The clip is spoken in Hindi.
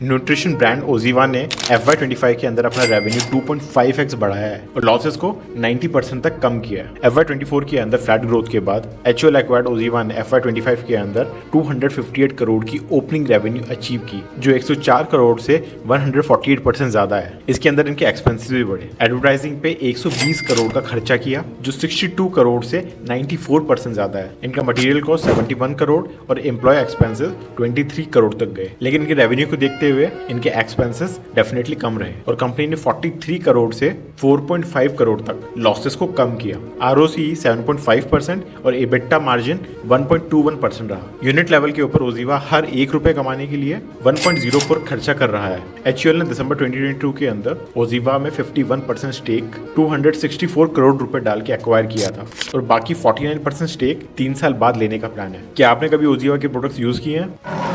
न्यूट्रिशन ब्रांड ओजीवा ने FY25 के अंदर अपना रेवेन्यू 2.5x बढ़ाया है और लॉसेस को 90% तक कम किया है। FY24 के अंदर फ्लैट ग्रोथ के बाद HUL एक्वायर्ड ओजीवा ने FY25 के अंदर 258 करोड़ की ओपनिंग रेवेन्यू अचीव की, जो 104 करोड़ से 148% ज्यादा है। इसके अंदर इनके एक्सपेंसेस भी बढ़े। एडवर्टाइजिंग पे 120 करोड़ का खर्चा किया, जो 62 करोड़ से 94% ज्यादा है। इनका मटेरियल कॉस्ट 71 करोड़ और एम्प्लॉय एक्सपेंसेस 23 करोड़ तक गए। लेकिन इनके रेवेन्यू को देखते हुए इनके एक्सपेंसेस डेफिनेटली कम रहे और कंपनी ने 43 करोड़ से 4.5 करोड़ तक लॉसेस को कम किया। ROCE 7.5% और EBITDA मार्जिन 1.21% रहा। यूनिट लेवल के ऊपर ओजीवा हर 1 रुपए कमाने के लिए 1.04 खर्चा कर रहा है। HUL ने दिसंबर 2022 के अंदर ओजीवा में 51% स्टेक 264 करोड़ रुपए डाल के एक्वायर किया था और बाकी 49% स्टेक 3 साल बाद लेने का प्लान है। क्या आपने कभी ओजीवा के प्रोडक्ट्स यूज किए हैं?